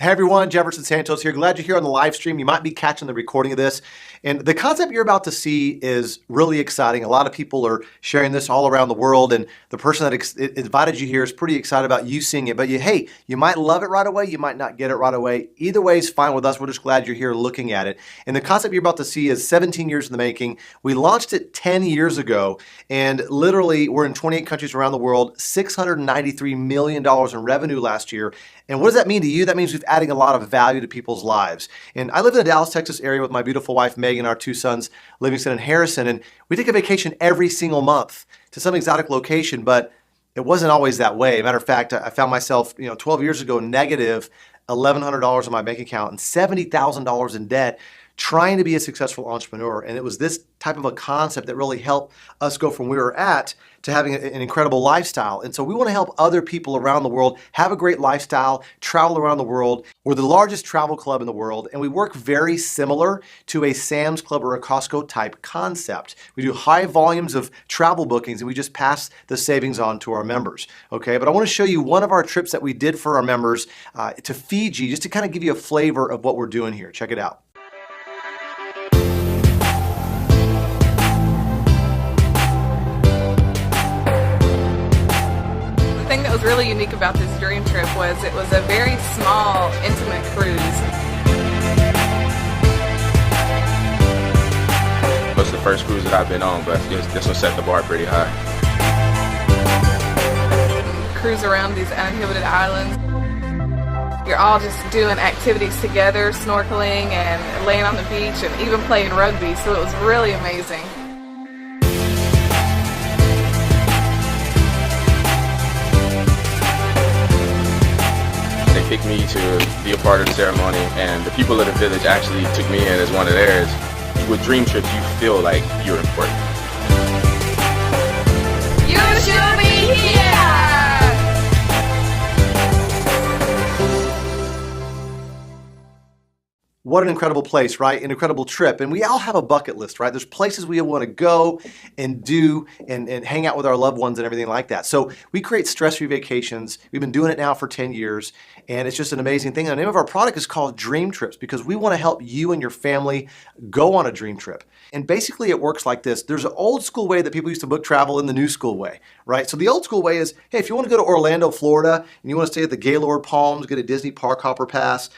Hey everyone, Jefferson Santos here. Glad you're here on the live stream. You might be catching the recording of this. And the concept you're about to see is really exciting. A lot of people are sharing this all around the world, and the person that invited you here is pretty excited about you seeing it. But hey, you might love it right away, you might not get it right away. Either way is fine with us. We're just glad you're here looking at it. And the concept you're about to see is 17 years in the making. We launched it 10 years ago, and literally we're in 28 countries around the world, $693 million in revenue last year. And what does that mean to you? That means we're adding a lot of value to people's lives. And I live in the Dallas, Texas area with my beautiful wife, Megan, our two sons, Livingston and Harrison. And we take a vacation every single month to some exotic location, but it wasn't always that way. Matter of fact, I found myself, 12 years ago, negative $1,100 in my bank account and $70,000 in debt, trying to be a successful entrepreneur. And it was this type of a concept that really helped us go from where we were at to having an incredible lifestyle. And so we want to help other people around the world have a great lifestyle, travel around the world. We're the largest travel club in the world, and we work very similar to a Sam's Club or a Costco type concept. We do high volumes of travel bookings, and we just pass the savings on to our members. Okay, but I want to show you one of our trips that we did for our members to Fiji, just to kind of give you a flavor of what we're doing here. Check it out. The thing that was really unique about this dream trip was it was a very small, intimate cruise. It was the first cruise that I've been on, but this one set the bar pretty high. Cruise around these uninhabited islands. You're all just doing activities together, snorkeling and laying on the beach and even playing rugby, so it was really amazing. They picked me to be a part of the ceremony, and the people of the village actually took me in as one of theirs. With dream trips, you feel like you're important. You should be here! What an incredible place, right? An incredible trip. And we all have a bucket list, right? There's places we want to go and do and hang out with our loved ones and everything like that. So we create stress-free vacations. We've been doing it now for 10 years, and it's just an amazing thing. And the name of our product is called Dream Trips because we want to help you and your family go on a dream trip. And basically it works like this. There's an old school way that people used to book travel and the new school way, right? So the old school way is, hey, if you want to go to Orlando, Florida, and you want to stay at the Gaylord Palms, get a Disney Park Hopper Pass,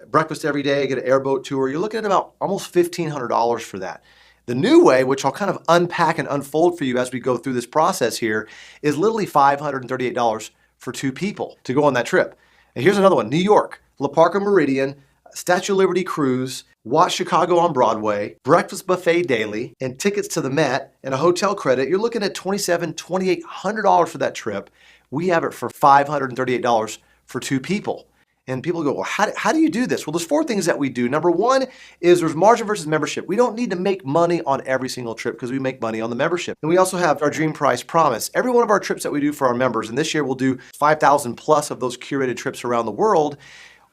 breakfast every day, get an airboat tour, you're looking at about almost $1,500 for that. The new way, which I'll kind of unpack and unfold for you as we go through this process here, is literally $538 for two people to go on that trip. And here's another one, New York, La Parca Meridian, Statue of Liberty cruise, watch Chicago on Broadway, breakfast buffet daily, and tickets to the Met and a hotel credit. You're looking at $2,700, $2,800 for that trip. We have it for $538 for two people. And people go, well, how do you do this? Well, there's four things that we do. Number one is there's margin versus membership. We don't need to make money on every single trip because we make money on the membership. And we also have our Dream Price Promise. Every one of our trips that we do for our members, and this year we'll do 5,000 plus of those curated trips around the world.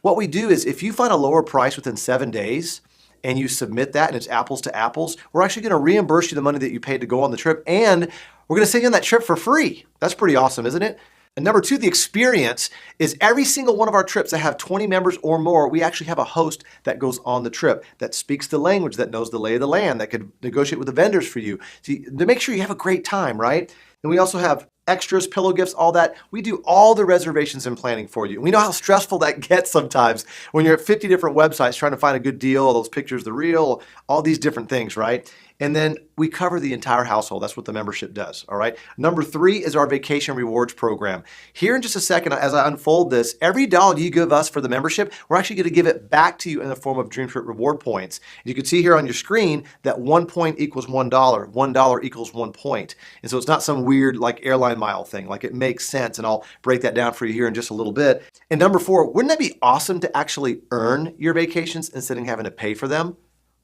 What we do is if you find a lower price within 7 days and you submit that and it's apples to apples, we're actually going to reimburse you the money that you paid to go on the trip, and we're going to send you on that trip for free. That's pretty awesome, isn't it? And number two, the experience is every single one of our trips that have 20 members or more, we actually have a host that goes on the trip, that speaks the language, that knows the lay of the land, that could negotiate with the vendors for you to make sure you have a great time, right? And we also have extras, pillow gifts, all that. We do all the reservations and planning for you. We know how stressful that gets sometimes when you're at 50 different websites trying to find a good deal, all those pictures, the real, all these different things, right? And then we cover the entire household. That's what the membership does, all right? Number three is our vacation rewards program. Here in just a second, as I unfold this, every dollar you give us for the membership, we're actually gonna give it back to you in the form of Dream Trip reward points. You can see here on your screen that 1 point equals $1, $1 equals 1 point. And so it's not some weird like airline mile thing, like it makes sense, and I'll break that down for you here in just a little bit. And number four, wouldn't that be awesome to actually earn your vacations instead of having to pay for them?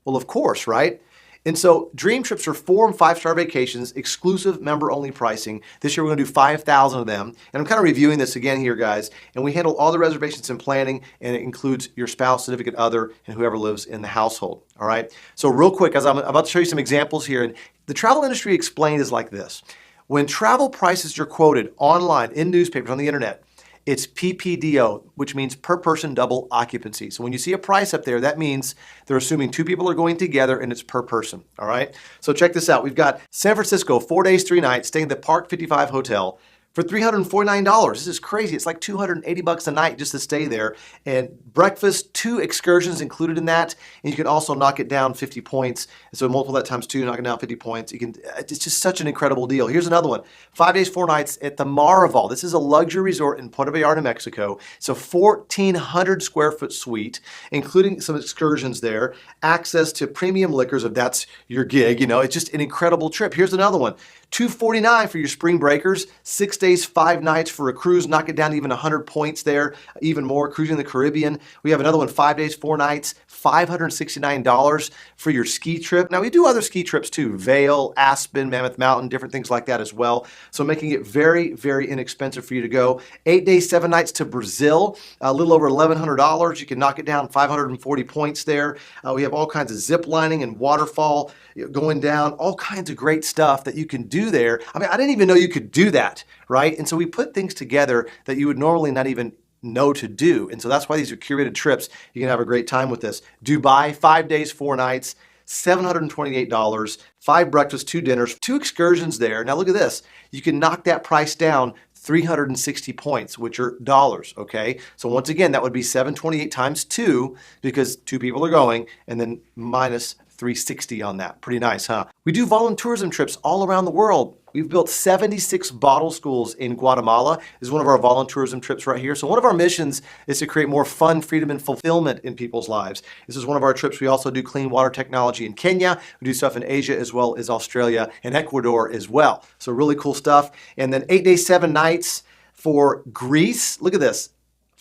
Well, of course, right? And so Dream Trips are 4- and 5-star vacations, exclusive member-only pricing. This year we're gonna do 5,000 of them. And I'm kind of reviewing this again here, guys. And we handle all the reservations and planning, and it includes your spouse, significant other, and whoever lives in the household, all right? So real quick, as I'm about to show you some examples here, and the travel industry explained is like this. When travel prices are quoted online, in newspapers, on the internet, It's PPDO, which means per person double occupancy. So when you see a price up there, that means they're assuming 2 people are going together and it's per person. All right. So check this out. We've got San Francisco, 4 days, 3 nights, staying at the Park 55 Hotel for $349. This is crazy. It's like $280 a night just to stay there. And breakfast, 2 excursions included in that. And you can also knock it down 50 points. And so multiple that times 2, knock it down 50 points. It's just such an incredible deal. Here's another one. 5 days, 4 nights at the Maraval. This is a luxury resort in Puerto Vallarta, Mexico. It's a 1,400 square foot suite, including some excursions there, access to premium liquors if that's your gig. You know, it's just an incredible trip. Here's another one. $249 for your spring breakers, 6 days, 5 nights for a cruise, knock it down to even 100 points there, even more, cruising the Caribbean. We have another one, 5 days, 4 nights, $569 for your ski trip. Now we do other ski trips too, Vail, Aspen, Mammoth Mountain, different things like that as well. So making it very, very inexpensive for you to go. 8 days, 7 nights to Brazil, a little over $1,100. You can knock it down 540 points there. We have all kinds of zip lining and waterfall going down, all kinds of great stuff that you can do there. I mean, I didn't even know you could do that, right? And so we put things together that you would normally not even know to do. And so that's why these are curated trips. You can have a great time with this. Dubai, 5 days, 4 nights, $728, 5 breakfasts, 2 dinners, 2 excursions there. Now look at this. You can knock that price down 360 points, which are dollars, okay? So once again, that would be 728 times 2 because 2 people are going, and then minus 360 on that. Pretty nice, huh? We do volunteerism trips all around the world. We've built 76 bottle schools in Guatemala. This is one of our volunteerism trips right here. So one of our missions is to create more fun, freedom, and fulfillment in people's lives. This is one of our trips. We also do clean water technology in Kenya. We do stuff in Asia as well as Australia and Ecuador as well. So really cool stuff. And then 8 days, 7 nights for Greece. Look at this,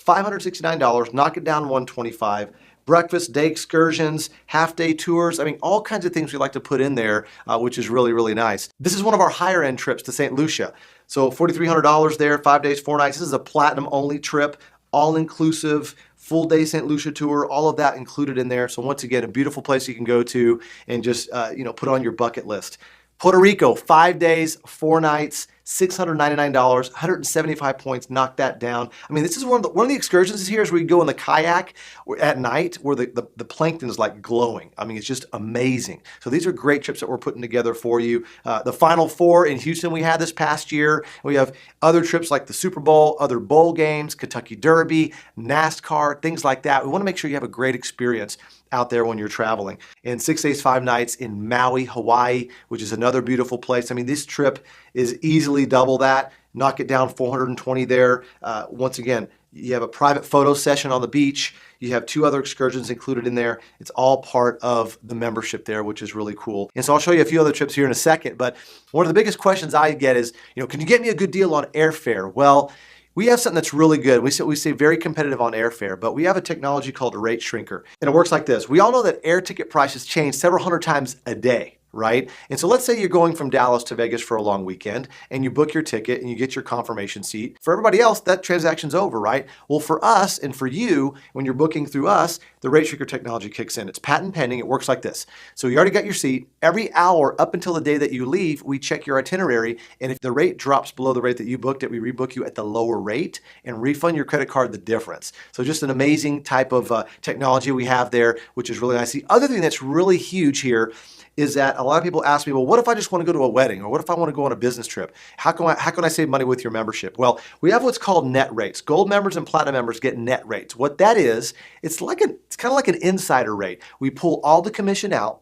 $569, knock it down $125. Breakfast, day excursions, half-day tours. I mean, all kinds of things we like to put in there, which is really, really nice. This is one of our higher-end trips to St. Lucia. So $4,300 there, 5 days, 4 nights. This is a platinum-only trip, all-inclusive, full-day St. Lucia tour, all of that included in there. So once again, a beautiful place you can go to and just put on your bucket list. Puerto Rico, 5 days, 4 nights, $699, 175 points, knock that down. I mean, this is one of the excursions here is where you go in the kayak at night where the plankton is like glowing. I mean, it's just amazing. So these are great trips that we're putting together for you. The Final Four in Houston we had this past year. We have other trips like the Super Bowl, other bowl games, Kentucky Derby, NASCAR, things like that. We want to make sure you have a great experience out there when you're traveling. And 6 days, 5 nights in Maui, Hawaii, which is another beautiful place. I mean, this trip is easily double that. Knock it down 420 there. Once again, you have a private photo session on the beach. You have 2 other excursions included in there. It's all part of the membership there, which is really cool. And so I'll show you a few other trips here in a second. But one of the biggest questions I get is, can you get me a good deal on airfare? Well, we have something that's really good. We say very competitive on airfare, but we have a technology called a rate shrinker. And it works like this. We all know that air ticket prices change several hundred times a day, right? And so let's say you're going from Dallas to Vegas for a long weekend and you book your ticket and you get your confirmation seat. For everybody else, that transaction's over, right? Well, for us and for you, when you're booking through us, the rate shrinker technology kicks in. It's patent pending. It works like this. So you already got your seat. Every hour up until the day that you leave, we check your itinerary. And if the rate drops below the rate that you booked it, we rebook you at the lower rate and refund your credit card the difference. So just an amazing type of technology we have there, which is really nice. The other thing that's really huge here is that a lot of people ask me, well, what if I just want to go to a wedding? Or what if I want to go on a business trip? How can I save money with your membership? Well, we have what's called net rates. Gold members and platinum members get net rates. What that is, it's kind of like an insider rate. We pull all the commission out.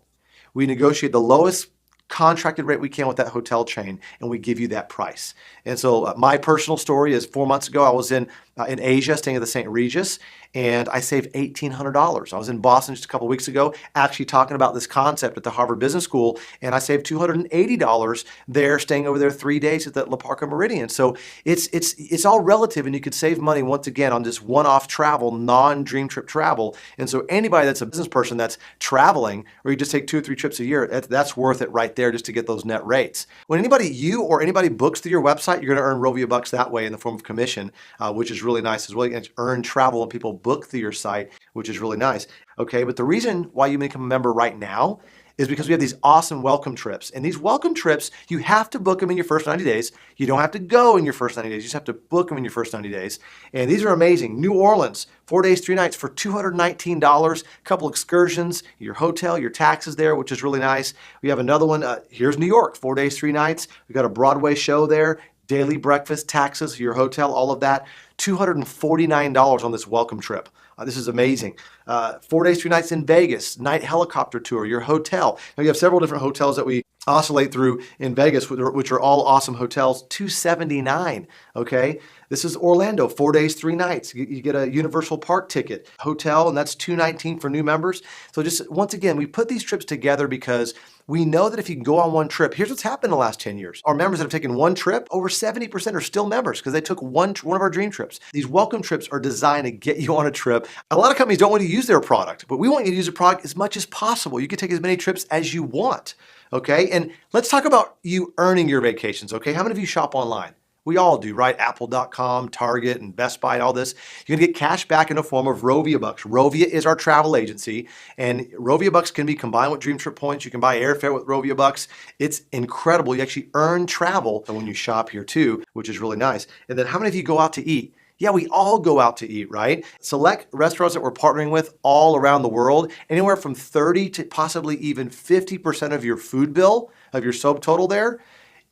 We negotiate the lowest contracted rate we can with that hotel chain, and we give you that price. And so my personal story is 4 months ago, I was in Asia, staying at the St. Regis, and I saved $1,800. I was in Boston just a couple weeks ago, actually talking about this concept at the Harvard Business School, and I saved $280 there, staying over there 3 days at the La Parca Meridian. So it's all relative, and you could save money once again on just one-off travel, non-dream trip travel. And so anybody that's a business person that's traveling, or you just take 2 or 3 trips a year, that's worth it right there just to get those net rates. When you or anybody books through your website, you're going to earn Rovia bucks that way in the form of commission, which is really nice as well. You can earn travel when people book through your site, which is really nice. Okay, but the reason why you become a member right now is because we have these awesome welcome trips. And these welcome trips, you have to book them in your first 90 days. You don't have to go in your first 90 days. You just have to book them in your first 90 days. And these are amazing. New Orleans, 4 days, 3 nights for $219. A couple excursions, your hotel, your taxes there, which is really nice. We have another one. Here's New York, 4 days, 3 nights. We got a Broadway show there. Daily breakfast, taxes, your hotel, all of that. $249 on this welcome trip. This is amazing. 4 days, 3 nights in Vegas, night helicopter tour, your hotel. Now you have several different hotels that we oscillate through in Vegas, which are all awesome hotels. $279. Okay. This is Orlando, 4 days, 3 nights. You get a Universal Park ticket, hotel, and that's $219 for new members. So just once again, we put these trips together because we know that if you can go on one trip, here's what's happened in the last 10 years. Our members that have taken one trip, over 70% are still members because they took one of our dream trips. These welcome trips are designed to get you on a trip. A lot of companies don't want to use their product, but we want you to use the product as much as possible. You can take as many trips as you want, okay? And let's talk about you earning your vacations, okay? How many of you shop online? We all do, right? Apple.com, Target, and Best Buy, and all this. You're gonna get cash back in the form of Rovia Bucks. Rovia is our travel agency, and Rovia Bucks can be combined with Dream Trip points. You can buy airfare with Rovia Bucks. It's incredible. You actually earn travel when you shop here too, which is really nice. And then how many of you go out to eat? Yeah, we all go out to eat, right? Select restaurants that we're partnering with all around the world, anywhere from 30 to possibly even 50% of your food bill, of your subtotal there,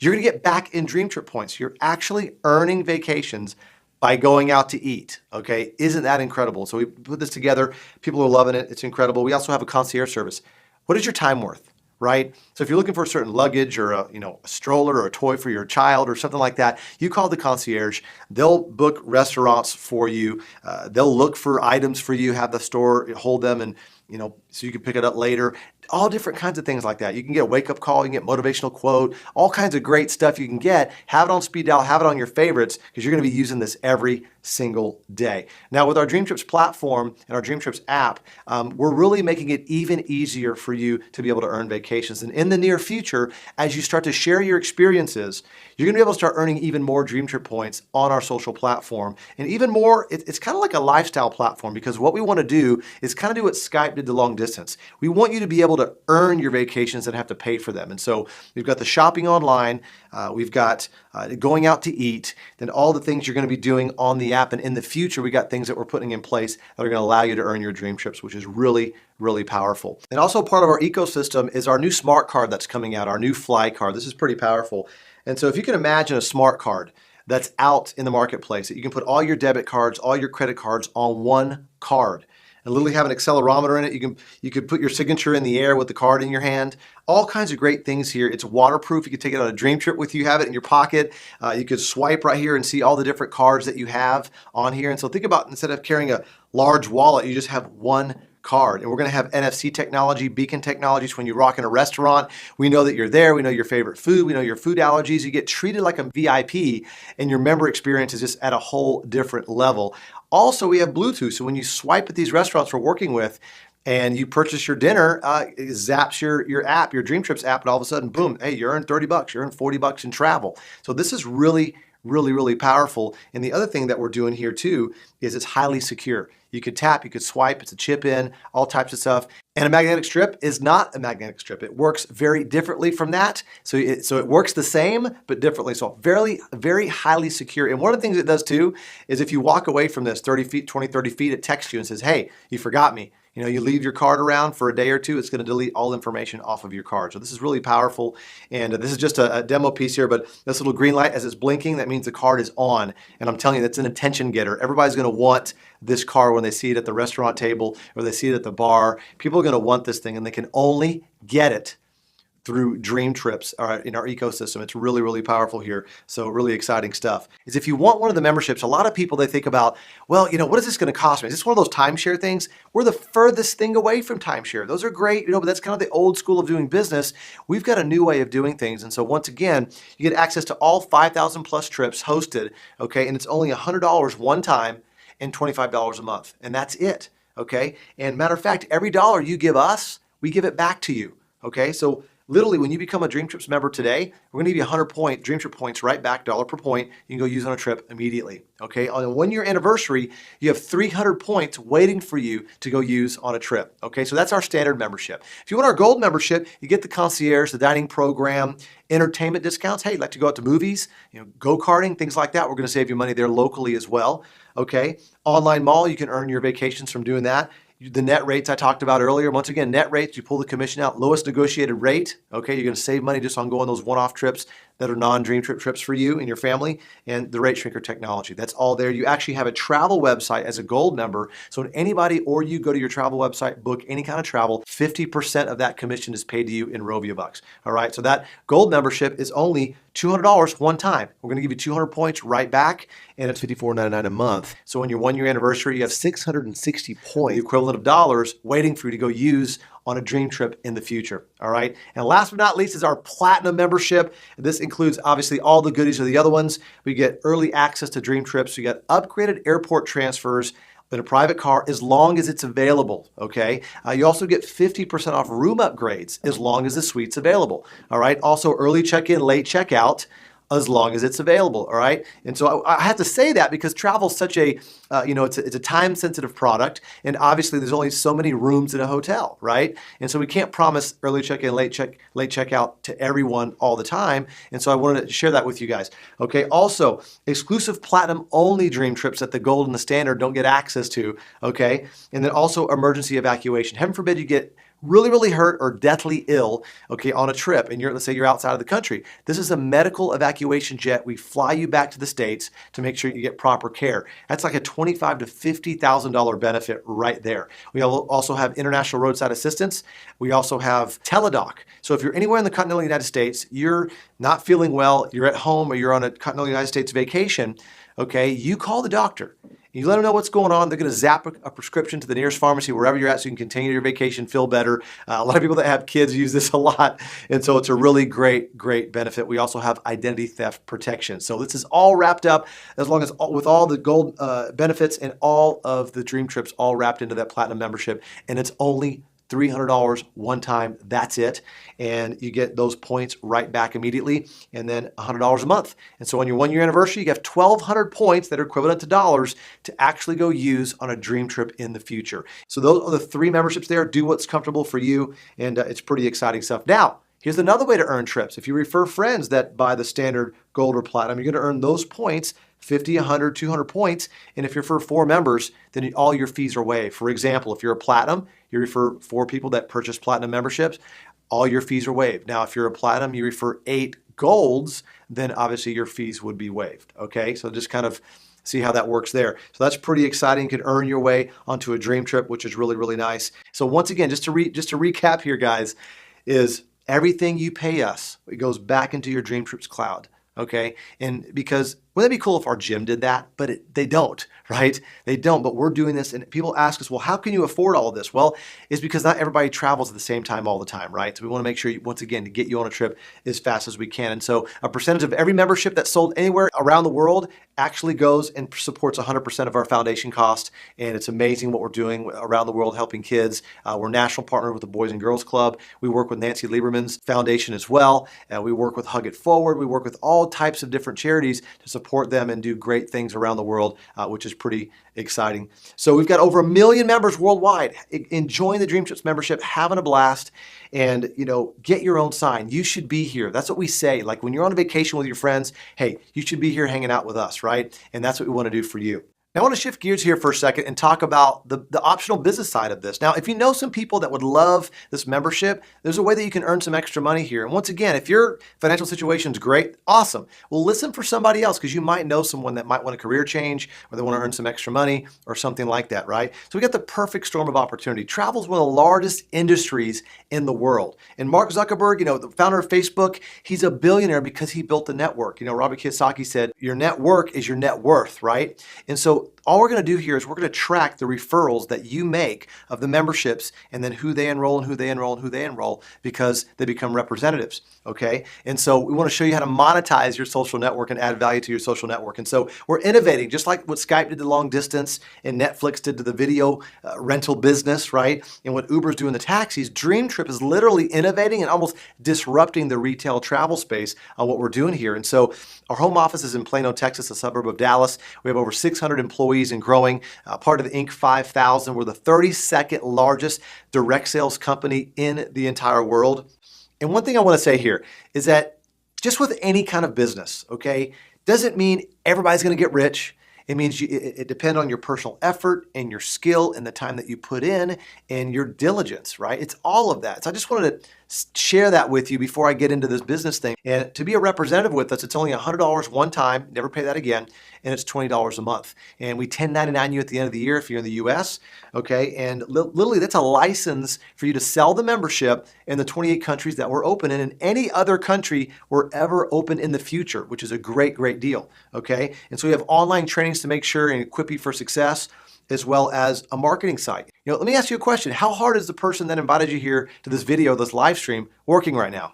you're gonna get back in Dream Trip points. You're actually earning vacations by going out to eat, okay? Isn't that incredible? So we put this together. People are loving it. It's incredible. We also have a concierge service. What is your time worth, right? So if you're looking for a certain luggage or a stroller or a toy for your child or something like that, you call the concierge. They'll book restaurants for you. They'll look for items for you, have the store hold them, and so you can pick it up later. All different kinds of things like that. You can get a wake-up call, you can get motivational quote, all kinds of great stuff you can get. Have it on speed dial, have it on your favorites, because you're going to be using this every single day. Now with our Dream Trips platform and our Dream Trips app, we're really making it even easier for you to be able to earn vacations. And in the near future, as you start to share your experiences, you're going to be able to start earning even more Dream Trip points on our social platform. And even more, it's kind of like a lifestyle platform, because what we want to do is kind of do what Skype did to long distance. We want you to be able to earn your vacations and have to pay for them. And so we've got the shopping online, we've got going out to eat, then all the things you're going to be doing on the app. And in the future, we got things that we're putting in place that are going to allow you to earn your dream trips, which is really, really powerful. And also part of our ecosystem is our new smart card that's coming out, our new Fly card. This is pretty powerful. And so if you can imagine a smart card that's out in the marketplace, that you can put all your debit cards, all your credit cards on one card, and literally have an accelerometer in it. You can put your signature in the air with the card in your hand. All kinds of great things here. It's waterproof. You can take it on a dream trip with you, have it in your pocket. You could swipe right here and see all the different cards that you have on here. And so think about, instead of carrying a large wallet, you just have one card. And we're going to have NFC technology, beacon technologies. When you rock in a restaurant, we know that you're there. We know your favorite food. We know your food allergies. You get treated like a VIP, and your member experience is just at a whole different level. Also, we have Bluetooth. So when you swipe at these restaurants we're working with, and you purchase your dinner, it zaps your app, your Dream Trips app, and all of a sudden, boom, hey, you earn 30 bucks, you earn 40 bucks in travel. So this is really, really, really powerful. And the other thing that we're doing here too is it's highly secure. You could tap, you could swipe, it's a chip in, all types of stuff. And a magnetic strip is not a magnetic strip. It works very differently from that. So it works the same, but differently. So very, very highly secure. And one of the things it does too is if you walk away from this 30 feet, 20, 30 feet, it texts you and says, hey, you forgot me. You leave your card around for a day or two, it's going to delete all information off of your card. So this is really powerful. And this is just a demo piece here, but this little green light, as it's blinking, that means the card is on. And I'm telling you, that's an attention getter. Everybody's going to want this card when they see it at the restaurant table or they see it at the bar. People are going to want this thing, and they can only get it through Dream Trips in our ecosystem. It's really, really powerful here. So really exciting stuff. Is if you want one of the memberships, a lot of people, they think about, well, what is this going to cost me? Is this one of those timeshare things? We're the furthest thing away from timeshare. Those are great, but that's kind of the old school of doing business. We've got a new way of doing things. And so once again, you get access to all 5,000 plus trips hosted, okay? And it's only $100 one time and $25 a month. And that's it, okay? And matter of fact, every dollar you give us, we give it back to you, okay? So Literally, when you become a Dream Trips member today, we're going to give you 100 Dream Trip points right back, dollar per point. You can go use on a trip immediately. Okay, on a 1-year anniversary, you have 300 points waiting for you to go use on a trip. Okay, so that's our standard membership. If you want our gold membership, you get the concierge, the dining program, entertainment discounts. Hey, you'd like to go out to movies, go-karting, things like that. We're going to save you money there locally as well. Okay, online mall, you can earn your vacations from doing that. The net rates I talked about earlier. Once again, net rates, you pull the commission out, lowest negotiated rate. Okay, you're going to save money just on going those one-off trips that are non-Dream Trip trips for you and your family, and the rate shrinker technology. That's all there. You actually have a travel website as a gold member. So when anybody or you go to your travel website, book any kind of travel, 50% of that commission is paid to you in Rovia bucks. All right, so that gold membership is only $200 one time. We're going to give you 200 points right back, and it's $54.99 a month. So on your 1-year anniversary, you have 660 points, the equivalent of dollars, waiting for you to go use on a Dream Trip in the future. All right. And last but not least is our Platinum membership. This includes obviously all the goodies of the other ones. We get early access to Dream Trips. We got upgraded airport transfers in a private car as long as it's available. Okay. You also get 50% off room upgrades as long as the suite's available. All right. Also early check-in, late check-out, as long as it's available, all right? And so I have to say that because travel is such a, it's a time-sensitive product, and obviously there's only so many rooms in a hotel, right? And so we can't promise early check-in, late check-out to everyone all the time, and so I wanted to share that with you guys. Okay, also, exclusive Platinum-only Dream Trips that the Gold and the Standard don't get access to, okay? And then also emergency evacuation. Heaven forbid you get really hurt or deathly ill, okay, on a trip, and let's say you're outside of the country. This is a medical evacuation jet. We fly you back to the States to make sure you get proper care. That's like a $25,000 to $50,000 benefit right there. We also have international roadside assistance. We also have Teledoc. So if you're anywhere in the continental United States, you're not feeling well, you're at home, or you're on a continental United States vacation, okay, you call the doctor. You let them know what's going on. They're going to zap a prescription to the nearest pharmacy wherever you're at so you can continue your vacation, feel better. A lot of people that have kids use this a lot. And so it's a really great benefit. We also have identity theft protection. So this is all wrapped up as long as with all the gold benefits and all of the Dream Trips all wrapped into that Platinum membership. And it's only $300 one time, that's it. And you get those points right back immediately, and then $100 a month. And so on your 1-year anniversary, you have 1,200 points that are equivalent to dollars to actually go use on a Dream Trip in the future. So those are the 3 memberships there. Do what's comfortable for you, and it's pretty exciting stuff. Now, here's another way to earn trips. If you refer friends that buy the Standard, Gold, or Platinum, you're going to earn those points, 50, 100, 200 points. And if you're for 4 members, then all your fees are waived. For example, if you're a Platinum, you refer 4 people that purchase Platinum memberships, all your fees are waived. Now, if you're a Platinum, you refer 8 Golds, then obviously your fees would be waived. Okay, so just kind of see how that works there. So that's pretty exciting. You can earn your way onto a Dream Trip, which is really nice. So once again, just to recap here, guys, is everything you pay us, it goes back into your Dream Trips cloud. Okay, and because wouldn't it be cool if our gym did that? But they don't, right? They don't, but we're doing this, and people ask us, well, how can you afford all of this? Well, it's because not everybody travels at the same time all the time, right? So we want to make sure, once again, to get you on a trip as fast as we can. And so a percentage of every membership that's sold anywhere around the world actually goes and supports 100% of our foundation cost, and it's amazing what we're doing around the world helping kids. We're national partner with the Boys and Girls Club. We work with Nancy Lieberman's foundation as well. We work with Hug It Forward. We work with all types of different charities to support them and do great things around the world, which is pretty exciting. So we've got over 1 million members worldwide enjoying the Dream Trips membership, having a blast, and get your own sign. You should be here. That's what we say. Like when you're on a vacation with your friends, hey, you should be here hanging out with us, right? And that's what we want to do for you. Now, I want to shift gears here for a second and talk about the optional business side of this. Now, if you know some people that would love this membership, there's a way that you can earn some extra money here. And once again, if your financial situation is great, awesome. Well, listen for somebody else because you might know someone that might want a career change or they want to earn some extra money or something like that, right? So we got the perfect storm of opportunity. Travel is one of the largest industries in the world. And Mark Zuckerberg, the founder of Facebook, he's a billionaire because he built the network. Robert Kiyosaki said, your network is your net worth, right? And so so all we're going to do here is we're going to track the referrals that you make of the memberships and then who they enroll and who they enroll and who they enroll because they become representatives, okay? And so we want to show you how to monetize your social network and add value to your social network. And so we're innovating, just like what Skype did to long distance and Netflix did to the video rental business, right? And what Uber's doing the taxis, Dream Trip is literally innovating and almost disrupting the retail travel space on what we're doing here. And so our home office is in Plano, Texas, a suburb of Dallas. We have over 600 employees and growing, part of the Inc. 5000. We're the 32nd largest direct sales company in the entire world. And one thing I want to say here is that just with any kind of business, okay, doesn't mean everybody's going to get rich. It means it depends on your personal effort and your skill and the time that you put in and your diligence, right? It's all of that. So I just wanted to share that with you before I get into this business thing. And to be a representative with us, it's only $100 one time, never pay that again, and it's $20 a month. And we 1099 you at the end of the year if you're in the US, okay? And literally that's a license for you to sell the membership in the 28 countries that we're open in and any other country we're ever open in the future, which is a great, great deal, okay? And so we have online trainings to make sure and equip you for success, as well as a marketing site. You know, let me ask you a question. How hard is the person that invited you here to this video, this live stream, working right now?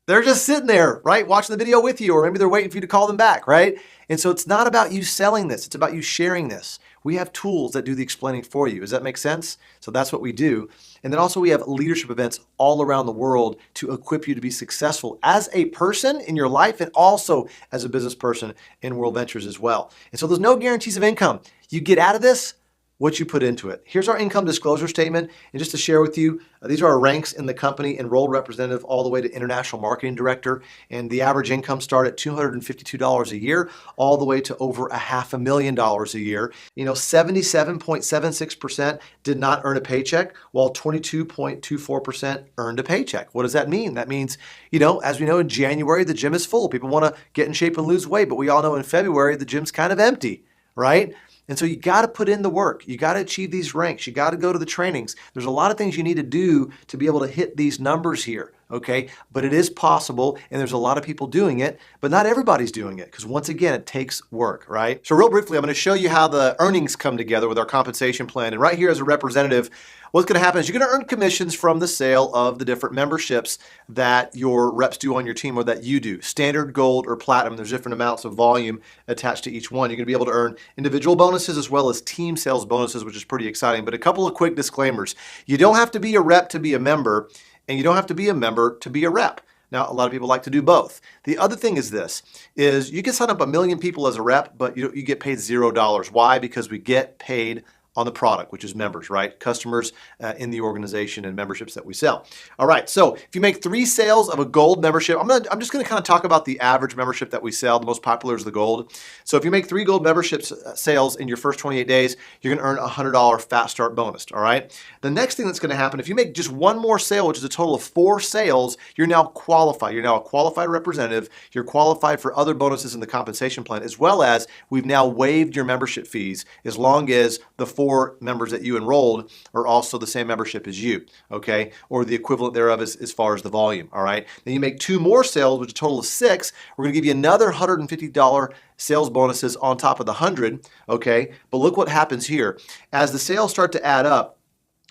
They're just sitting there, right, watching the video with you, or maybe they're waiting for you to call them back, right? And so it's not about you selling this, it's about you sharing this. We have tools that do the explaining for you. Does that make sense? So that's what we do. And then also we have leadership events all around the world to equip you to be successful as a person in your life and also as a business person in World Ventures as well. And so there's no guarantees of income. You get out of this what you put into it. Here's our income disclosure statement. And just to share with you, these are our ranks in the company, enrolled representative all the way to international marketing director. And the average income start at $252 a year, all the way to over $500,000 a year. You know, 77.76% did not earn a paycheck, while 22.24% earned a paycheck. What does that mean? That means, you know, as we know, in January, the gym is full. People want to get in shape and lose weight, but we all know in February, the gym's kind of empty, right? And so you got to put in the work. You got to achieve these ranks. You got to go to the trainings. There's a lot of things you need to do to be able to hit these numbers here, okay? But it is possible, and there's a lot of people doing it, but not everybody's doing it because once again, it takes work, right? So real briefly, I'm going to show you how the earnings come together with our compensation plan. And right here as a representative, what's going to happen is you're going to earn commissions from the sale of the different memberships that your reps do on your team or that you do. Standard, gold, or platinum. There's different amounts of volume attached to each one. You're going to be able to earn individual bonuses as well as team sales bonuses, which is pretty exciting. But a couple of quick disclaimers. You don't have to be a rep to be a member, and you don't have to be a member to be a rep. Now, a lot of people like to do both. The other thing is this, is you can sign up 1 million people as a rep, but you get paid $0. Why? Because we get paid on the product, which is members, right? Customers in the organization and memberships that we sell. All right, so if you make 3 sales of a gold membership, I'm just gonna kind of talk about the average membership that we sell. The most popular is the gold. So if you make 3 gold memberships sales in your first 28 days, you're gonna earn a $100 fast start bonus, all right? The next thing that's gonna happen, if you make just 1 more sale, which is a total of 4 sales, you're now qualified. You're now a qualified representative. You're qualified for other bonuses in the compensation plan, as well as we've now waived your membership fees as long as the 4 members that you enrolled are also the same membership as you, okay? Or the equivalent thereof as far as the volume, all right? Then you make 2 more sales, which is a total of 6. We're gonna give you another $150 sales bonuses on top of the 100, okay? But look what happens here. As the sales start to add up,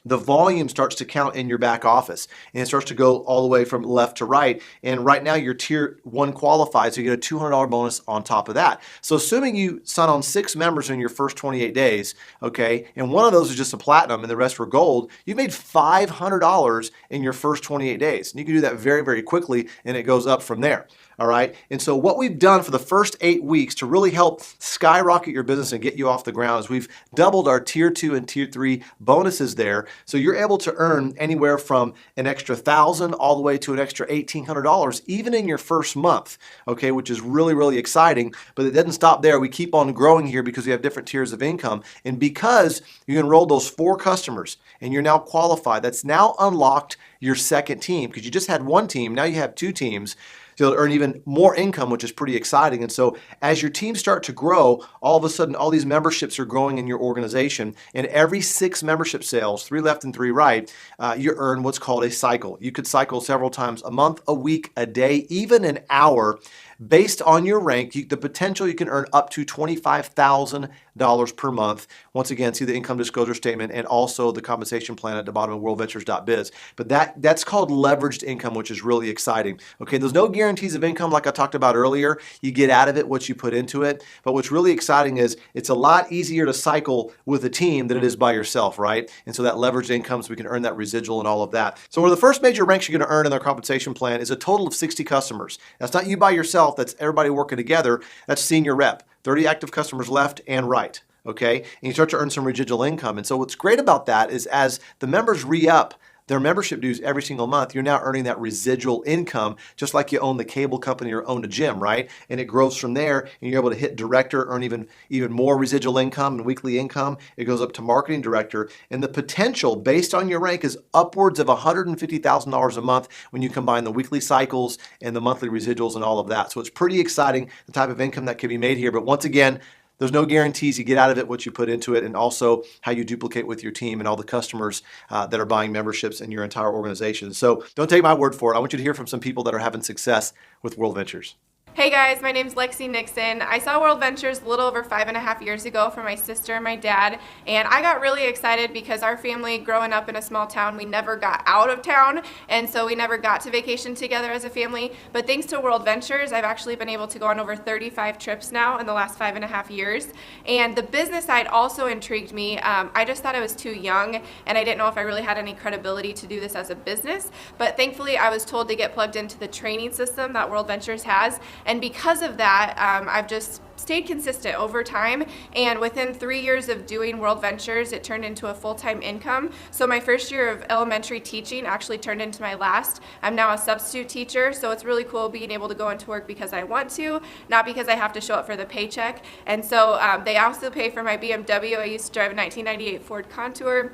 the volume starts to count in your back office and it starts to go all the way from left to right. And right now you're tier 1 qualified, so you get a $200 bonus on top of that. So assuming you sign on 6 members in your first 28 days, okay, and one of those is just a platinum and the rest were gold, you've made $500 in your first 28 days. And you can do that very, very quickly and it goes up from there. All right. And so what we've done for the first 8 weeks to really help skyrocket your business and get you off the ground is we've doubled our tier 2 and tier 3 bonuses there. So you're able to earn anywhere from an extra $1,000 all the way to an extra $1,800 even in your first month. Okay, which is really, really exciting. But it doesn't stop there. We keep on growing here because we have different tiers of income. And because you enrolled those 4 customers and you're now qualified, that's now unlocked your second team because you just had 1 team. Now you have 2 teams. So you'll earn even more income, which is pretty exciting. And so as your teams start to grow, all of a sudden, all these memberships are growing in your organization. And every 6 membership sales, 3 left and 3 right, you earn what's called a cycle. You could cycle several times a month, a week, a day, even an hour. Based on your rank, the potential you can earn up to $25,000 per month. Once again, see the income disclosure statement and also the compensation plan at the bottom of worldventures.biz. But that's called leveraged income, which is really exciting. Okay, there's no guarantees of income like I talked about earlier. You get out of it what you put into it. But what's really exciting is it's a lot easier to cycle with a team than it is by yourself, right? And so that leveraged income, so we can earn that residual and all of that. So one of the first major ranks you're going to earn in their compensation plan is a total of 60 customers. That's not you by yourself. That's everybody working together. That's senior rep. 30 active customers left and right. Okay. And you start to earn some residual income. And so what's great about that is as the members re-up their membership dues every single month, you're now earning that residual income, just like you own the cable company or own a gym, right? And it grows from there, and you're able to hit director, earn even more residual income and weekly income. It goes up to marketing director, and the potential based on your rank is upwards of $150,000 a month when you combine the weekly cycles and the monthly residuals and all of that. So it's pretty exciting, the type of income that can be made here. But once again, there's no guarantees. You get out of it what you put into it, and also how you duplicate with your team and all the customers that are buying memberships in your entire organization. So don't take my word for it. I want you to hear from some people that are having success with World Ventures. Hey guys, my name's Lexi Nixon. I saw World Ventures a little over 5.5 years ago for my sister and my dad, and I got really excited because our family, growing up in a small town, we never got out of town, and so we never got to vacation together as a family. But thanks to World Ventures, I've actually been able to go on over 35 trips now in the last 5.5 years. And the business side also intrigued me. I just thought I was too young, and I didn't know if I really had any credibility to do this as a business. But thankfully, I was told to get plugged into the training system that World Ventures has. And because of that, I've just stayed consistent over time, and within 3 years of doing World Ventures, it turned into a full-time income. So my first year of elementary teaching actually turned into my last. I'm now a substitute teacher, so it's really cool being able to go into work because I want to, not because I have to show up for the paycheck. And so they also pay for my BMW. I used to drive a 1998 Ford Contour.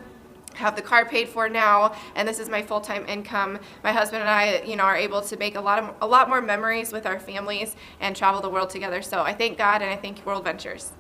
Have the car paid for now, and this is my full-time income. My husband and I, are able to make a lot more memories with our families and travel the world together. So I thank God and I thank World Ventures.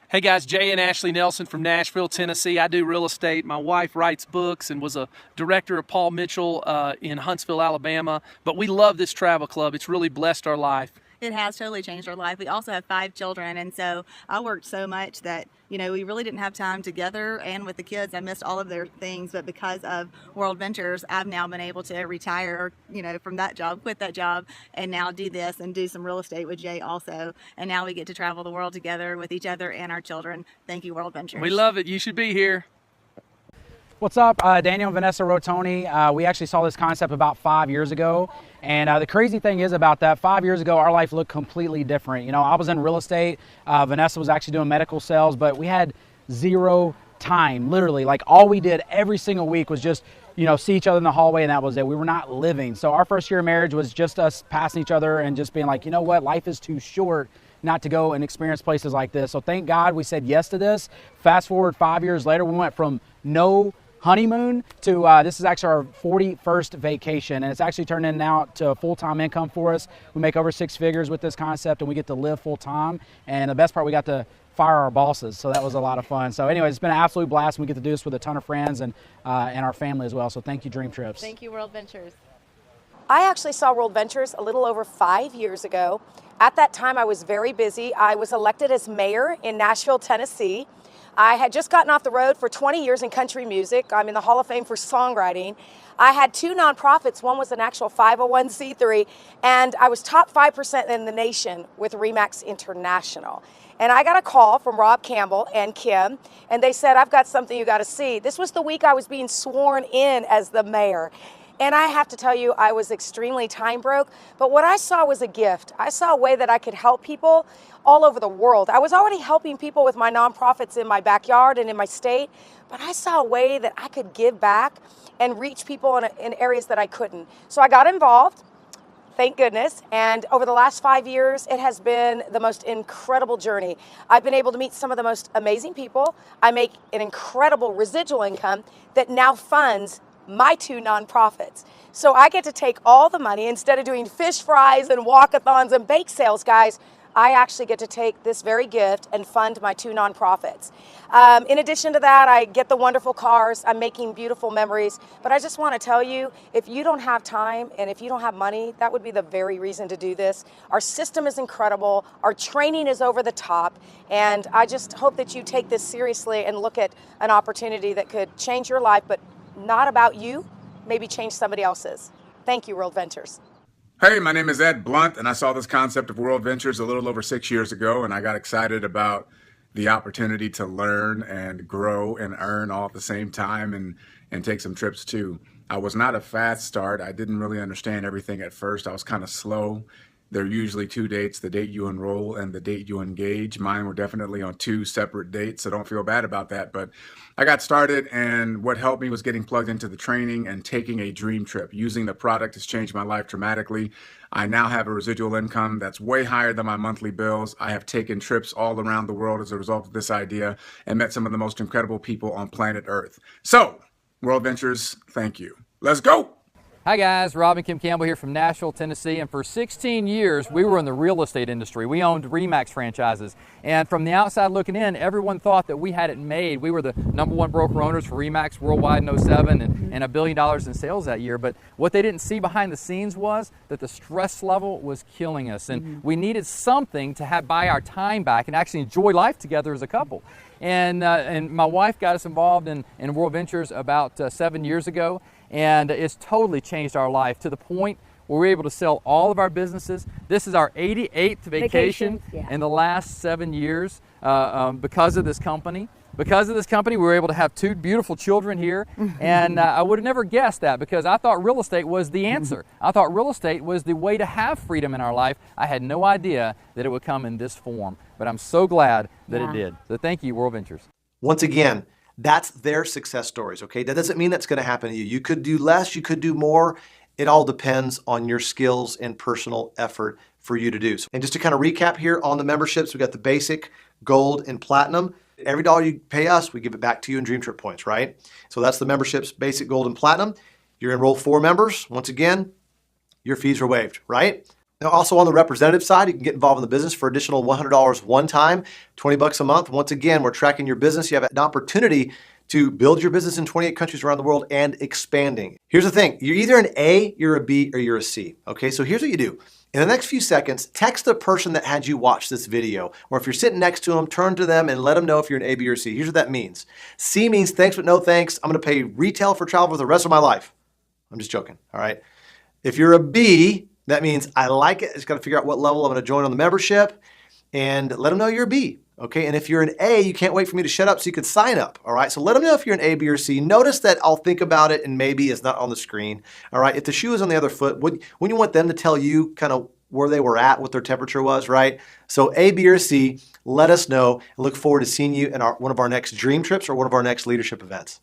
Hey guys, Jay and Ashley Nelson from Nashville, Tennessee. I do real estate. My wife writes books and was a director of Paul Mitchell in Huntsville, Alabama. But we love this travel club. It's really blessed our life. It has totally changed our life. We also have 5 children, and so I worked so much that, we really didn't have time together, and with the kids, I missed all of their things. But because of World Ventures, I've now been able to retire, from that job, quit that job, and now do this and do some real estate with Jay also. And now we get to travel the world together with each other and our children. Thank you, World Ventures. We love it. You should be here. What's up? Daniel and Vanessa Rotoni. We actually saw this concept about 5 years ago. And the crazy thing is about that, 5 years ago, our life looked completely different. I was in real estate. Vanessa was actually doing medical sales, but we had zero time, literally. Like all we did every single week was just, see each other in the hallway, and that was it. We were not living. So our first year of marriage was just us passing each other and just being like, you know what, life is too short not to go and experience places like this. So thank God we said yes to this. Fast forward 5 years later, we went from no honeymoon to this is actually our 41st vacation, and it's actually turned in now to full-time income for us. We make over 6 figures with this concept, and we get to live full-time. And the best part, we got to fire our bosses, so that was a lot of fun. So anyways, it's been an absolute blast, and we get to do this with a ton of friends and our family as well. So thank you, Dream Trips. Thank you, World Ventures. I actually saw World Ventures a little over 5 years ago. At that time, I was very busy. I was elected as mayor in Nashville, Tennessee. I had just gotten off the road for 20 years in country music. I'm in the Hall of Fame for songwriting. I had 2 nonprofits. One was an actual 501c3, and I was top 5% in the nation with RE/MAX International. And I got a call from Rob Campbell and Kim, and they said, I've got something you got to see. This was the week I was being sworn in as the mayor. And I have to tell you, I was extremely time broke, but what I saw was a gift. I saw a way that I could help people all over the world. I was already helping people with my nonprofits in my backyard and in my state, but I saw a way that I could give back and reach people in areas that I couldn't. So I got involved, thank goodness, and over the last 5 years, it has been the most incredible journey. I've been able to meet some of the most amazing people. I make an incredible residual income that now funds my 2 nonprofits. So I get to take all the money, instead of doing fish fries and walkathons and bake sales, guys, I actually get to take this very gift and fund my 2 nonprofits. In addition to that, I get the wonderful cars. I'm making beautiful memories. But I just want to tell you, if you don't have time and if you don't have money, that would be the very reason to do this. Our system is incredible. Our training is over the top. And I just hope that you take this seriously and look at an opportunity that could change your life, but not about you, maybe change somebody else's. Thank you, World Ventures. Hey, my name is Ed Blunt, and I saw this concept of World Ventures a little over 6 years ago, and I got excited about the opportunity to learn and grow and earn all at the same time and take some trips too. I was not a fast start. I didn't really understand everything at first. I was kind of slow. There are usually 2 dates, the date you enroll and the date you engage. Mine were definitely on 2 separate dates, so don't feel bad about that. But I got started, and what helped me was getting plugged into the training and taking a dream trip. Using the product has changed my life dramatically. I now have a residual income that's way higher than my monthly bills. I have taken trips all around the world as a result of this idea and met some of the most incredible people on planet Earth. So, World Ventures, thank you. Let's go! Hi guys, Rob and Kim Campbell here from Nashville, Tennessee, and for 16 years we were in the real estate industry. We owned RE/MAX franchises, and from the outside looking in, everyone thought that we had it made. We were the #1 broker owners for RE/MAX worldwide in 07 and $1 billion in sales that year, but what they didn't see behind the scenes was that the stress level was killing us, and we needed something to buy our time back and actually enjoy life together as a couple. And my wife got us involved in World Ventures about 7 years ago, and it's totally changed our life to the point where we're able to sell all of our businesses. This is our 88th vacation in the last 7 years because of this company. Because of this company, we were able to have 2 beautiful children here, and I would have never guessed that because I thought real estate was the answer. I thought real estate was the way to have freedom in our life. I had no idea that it would come in this form, but I'm so glad that it did. So thank you, World Ventures. Once again, that's their success stories, okay? That doesn't mean that's going to happen to you. You could do less, you could do more. It all depends on your skills and personal effort for you to do. And just to kind of recap here on the memberships, we got the basic, gold, and platinum. Every dollar you pay us, we give it back to you in Dream Trip points, right? So that's the memberships, basic, gold, and platinum. You're enrolled 4 members. Once again, your fees are waived, right? Now, also on the representative side, you can get involved in the business for additional $100 one time, $20 a month. Once again, we're tracking your business. You have an opportunity to build your business in 28 countries around the world and expanding. Here's the thing. You're either an A, you're a B, or you're a C. Okay, so here's what you do. In the next few seconds, text the person that had you watch this video, or if you're sitting next to them, turn to them and let them know if you're an A, B, or C. Here's what that means. C means thanks but no thanks. I'm gonna pay retail for travel for the rest of my life. I'm just joking, all right? If you're a B, that means I like it. I just gotta figure out what level I'm gonna join on the membership and let them know you're a B. Okay, and if you're an A, you can't wait for me to shut up so you could sign up, all right? So let them know if you're an A, B, or C. Notice that I'll think about it and maybe it's not on the screen, all right? If the shoe is on the other foot, wouldn't you want them to tell you kind of where they were at, what their temperature was, right? So A, B, or C, let us know, and look forward to seeing you in one of our next dream trips or one of our next leadership events.